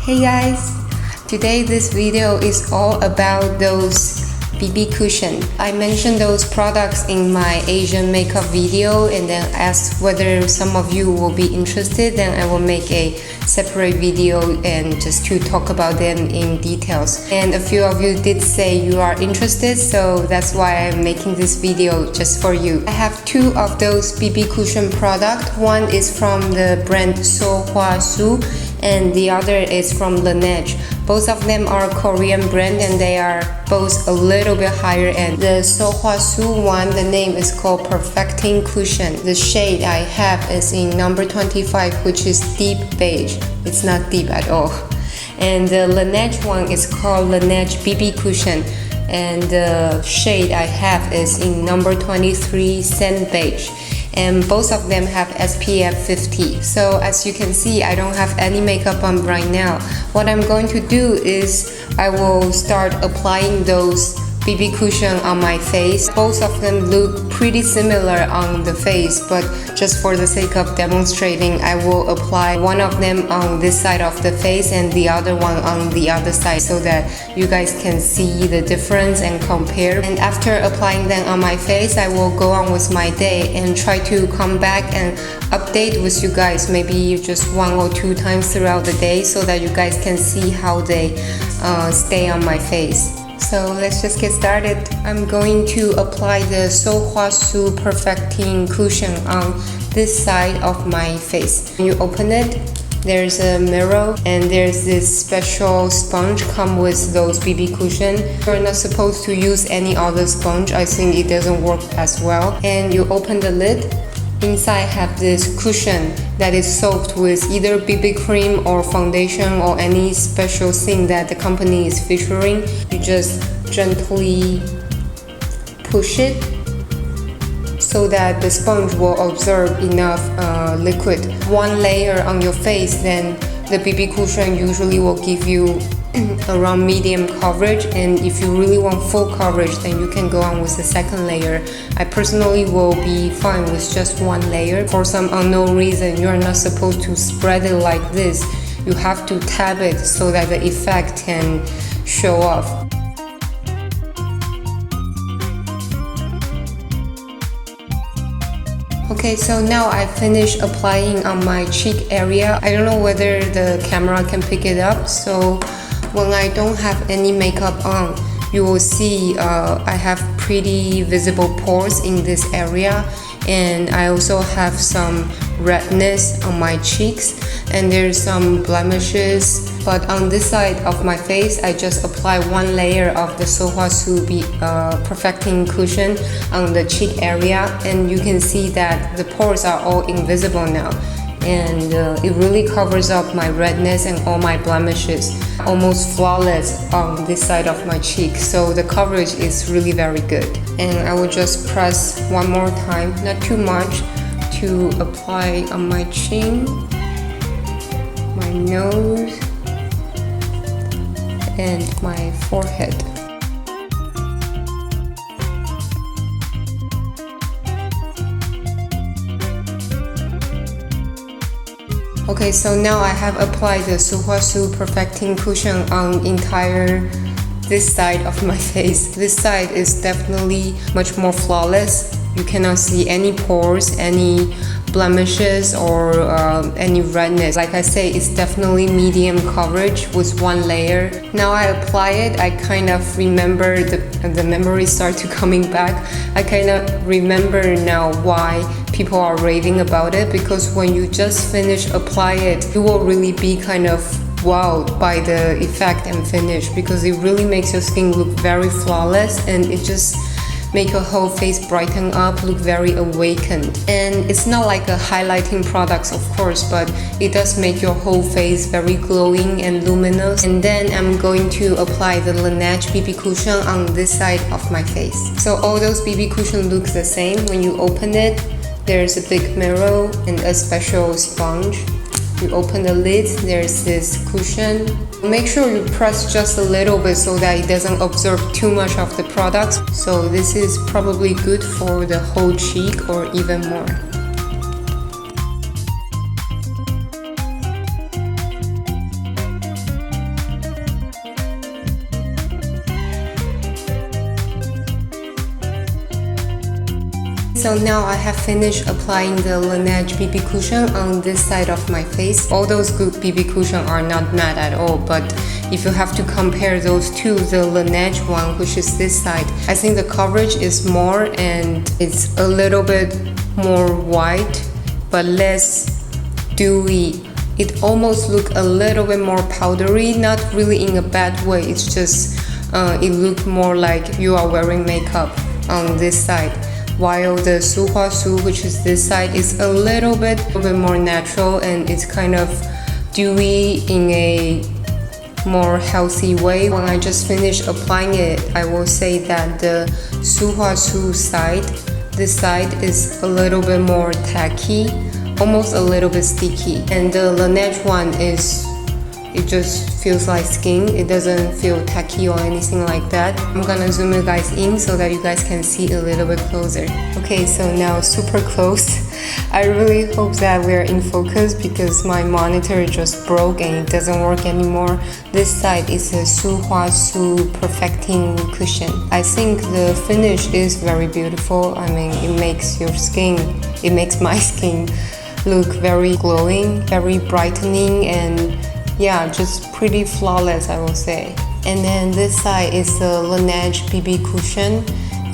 Hey guys! Today this video is all about those BB cushion. I mentioned those products in my Asian makeup video and then asked whether some of you will be interested. Then I will make a separate video and just to talk about them in details. And a few of you did say you are interested, so that's why I'm making this video just for you. I have two of those BB cushion products. One is from the brand Sulwhasoo and the other is from Laneige. Both of them are Korean brand and they are both a little bit higher end. The Sulwhasoo one, the name is called Perfecting Cushion. The shade I have is in number 25, which is Deep Beige. It's not deep at all. And the Laneige one is called Laneige BB Cushion. And the shade I have is in number 23 Sand Beige. And both of them have SPF 50. So as you can see, I don't have any makeup on right now. What I'm going to do is I will start applying those BB cushion on my face. Both of them look pretty similar on the face, but just for the sake of demonstrating, I will apply one of them on this side of the face and the other one on the other side so that you guys can see the difference and compare. And after applying them on my face, I will go on with my day and try to come back and update with you guys maybe just 1 or 2 times throughout the day so that you guys can see how they stay on my face. So let's just get started. I'm going to apply the Sulwhasoo Perfecting Cushion on this side of my face. When you open it, there's a mirror and there's this special sponge come with those BB cushion. You're not supposed to use any other sponge. I think it doesn't work as well. And you open the lid. Inside have this cushion that is soaked with either BB cream or foundation or any special thing that the company is featuring. You just gently push it so that the sponge will absorb enough liquid. One layer on your face, then the BB cushion usually will give you around medium coverage, and if you really want full coverage, then you can go on with the second layer. I personally will be fine with just one layer. For some unknown reason, you're not supposed to spread it like this. You have to tap it so that the effect can show off. Okay, so now I finished applying on my cheek area. I don't know whether the camera can pick it up, so when I don't have any makeup on, you will see I have pretty visible pores in this area, and I also have some redness on my cheeks and there's some blemishes. But on this side of my face, I just apply one layer of the Sulwhasoo Perfecting Cushion on the cheek area, and you can see that the pores are all invisible now. And it really covers up my redness and all my blemishes, almost flawless on this side of my cheek, so the coverage is really very good. And I will just press one more time, not too much, to apply on my chin, my nose, and my forehead. Okay, so now I have applied the Sulwhasoo Perfecting Cushion on entire this side of my face. This side is definitely much more flawless. You cannot see any pores, any blemishes, or any redness. Like I say, it's definitely medium coverage with one layer. Now I apply it, I kind of remember the memories start to coming back. I kind of remember now why people are raving about it, because when you just finish apply it, you will really be kind of wowed by the effect and finish, because it really makes your skin look very flawless and it just make your whole face brighten up, look very awakened. And it's not like a highlighting product, of course, but it does make your whole face very glowing and luminous. And then I'm going to apply the Laneige BB cushion on this side of my face. So all those BB cushion look the same. When you open it, there's a big mirror and a special sponge. You open the lid, there's this cushion. Make sure you press just a little bit so that it doesn't absorb too much of the product. So this is probably good for the whole cheek or even more. So now I have finished applying the Laneige BB cushion on this side of my face. All those good BB cushions are not matte at all, but if you have to compare those two, the Laneige one, which is this side, I think the coverage is more and it's a little bit more white but less dewy. It almost looks a little bit more powdery, not really in a bad way, it's just it looks more like you are wearing makeup on this side, while the Sulwhasoo, which is this side, is a little bit more natural and it's kind of dewy in a more healthy way. When I just finished applying it, I will say that the Sulwhasoo side, this side is a little bit more tacky, almost a little bit sticky, and the Laneige one is, it just feels like skin. It doesn't feel tacky or anything like that. I'm gonna zoom you guys in so that you guys can see a little bit closer. Okay, so now super close. I really hope that we're in focus because my monitor just broke and it doesn't work anymore. This side is a Sulwhasoo perfecting cushion. I think the finish is very beautiful. I mean, it makes your skin, it makes my skin look very glowing, very brightening, and yeah, just pretty flawless, I will say. And then this side is the Laneige BB cushion,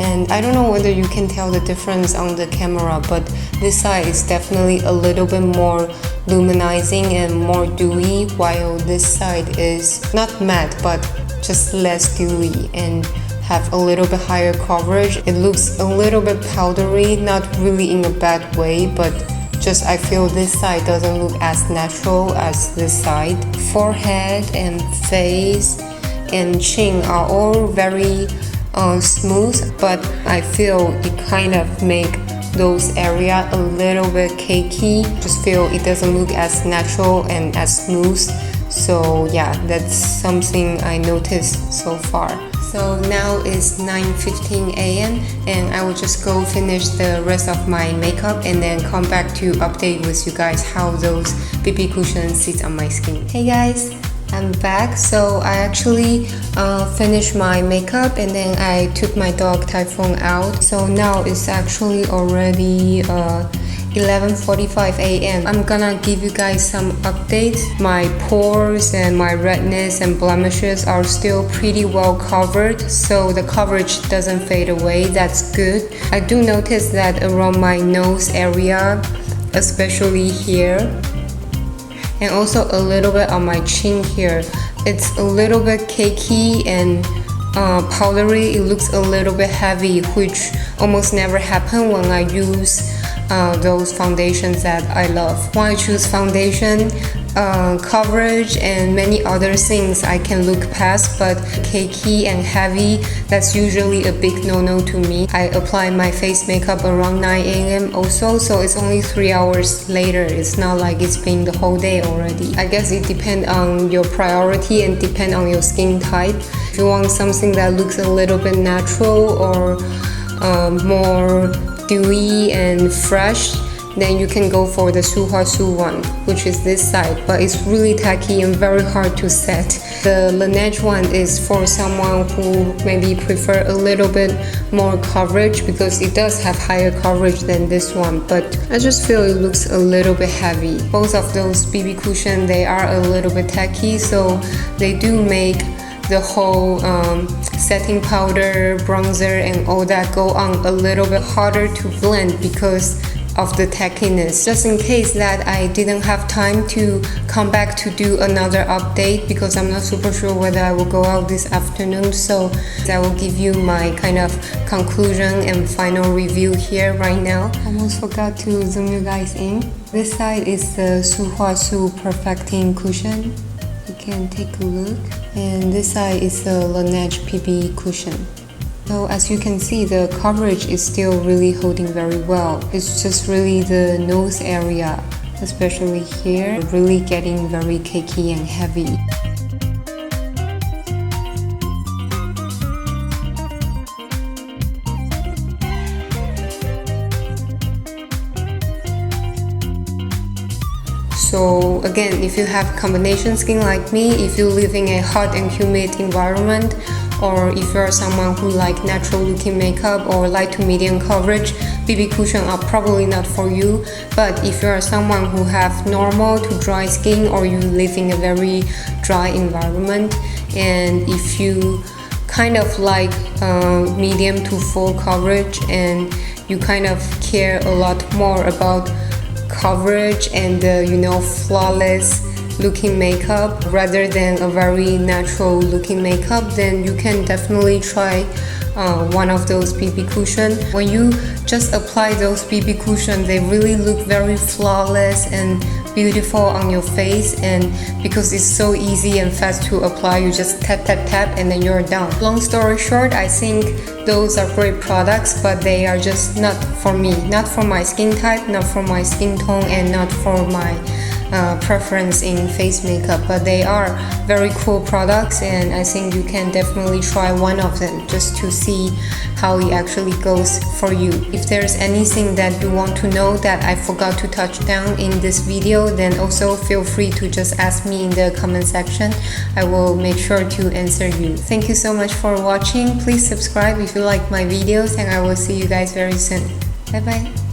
and I don't know whether you can tell the difference on the camera, but this side is definitely a little bit more luminizing and more dewy, while this side is not matte but just less dewy and have a little bit higher coverage. It looks a little bit powdery, not really in a bad way, but just I feel this side doesn't look as natural as this side. Forehead and face and chin are all very smooth, but I feel it kind of make those areas a little bit cakey. Just feel it doesn't look as natural and as smooth. So yeah, that's something I noticed so far. So now it's 9:15 a.m. and I will just go finish the rest of my makeup and then come back to update with you guys how those BB cushions sit on my skin. Hey guys, I'm back. So I actually finished my makeup and then I took my dog Typhoon out. So now it's actually already 11:45 a.m. I'm gonna give you guys some updates. My pores and my redness and blemishes are still pretty well covered, so the coverage doesn't fade away. That's good. I do notice that around my nose area, especially here, and also a little bit on my chin here, it's a little bit cakey and powdery. It looks a little bit heavy, which almost never happen when I use those foundations that I love. When I choose foundation, coverage and many other things I can look past, but cakey and heavy, that's usually a big no-no to me. I apply my face makeup around 9 a.m. also, so it's only 3 hours later. It's not like it's been the whole day already. I guess it depends on your priority and depend on your skin type. If you want something that looks a little bit natural or more dewy and fresh, then you can go for the Sulwhasoo one, which is this side, but it's really tacky and very hard to set. The Laneige one is for someone who maybe prefer a little bit more coverage because it does have higher coverage than this one, but I just feel it looks a little bit heavy. Both of those BB cushions, they are a little bit tacky, so they do make the whole setting powder, bronzer and all that go on a little bit harder to blend because of the tackiness. Just in case that I didn't have time to come back to do another update because I'm not super sure whether I will go out this afternoon, so I will give you my kind of conclusion and final review here right now. Almost forgot to zoom you guys in. This side is the Sulwhasoo Perfecting Cushion. You can take a look. And this side is the Laneige BB cushion. So as you can see, the coverage is still really holding very well. It's just really the nose area, especially here, really getting very cakey and heavy. So again, if you have combination skin like me, if you live in a hot and humid environment, or if you're someone who like natural looking makeup or light to medium coverage, BB cushion are probably not for you. But if you are someone who have normal to dry skin, or you live in a very dry environment, and if you kind of like medium to full coverage and you kind of care a lot more about coverage and flawless looking makeup rather than a very natural looking makeup, then you can definitely try one of those BB cushion. When you just apply those BB cushion, they really look very flawless and beautiful on your face, and because it's so easy and fast to apply, you just tap tap tap and then you're done. Long story short, I think those are great products, but they are just not for me, not for my skin type, not for my skin tone, and not for my preference in face makeup. But they are very cool products, and I think you can definitely try one of them just to see how it actually goes for you. If there's anything that you want to know that I forgot to touch down in this video, then also feel free to just ask me in the comment section. I will make sure to answer you. Thank you so much for watching. Please subscribe if you like my videos, and I will see you guys very soon. Bye bye.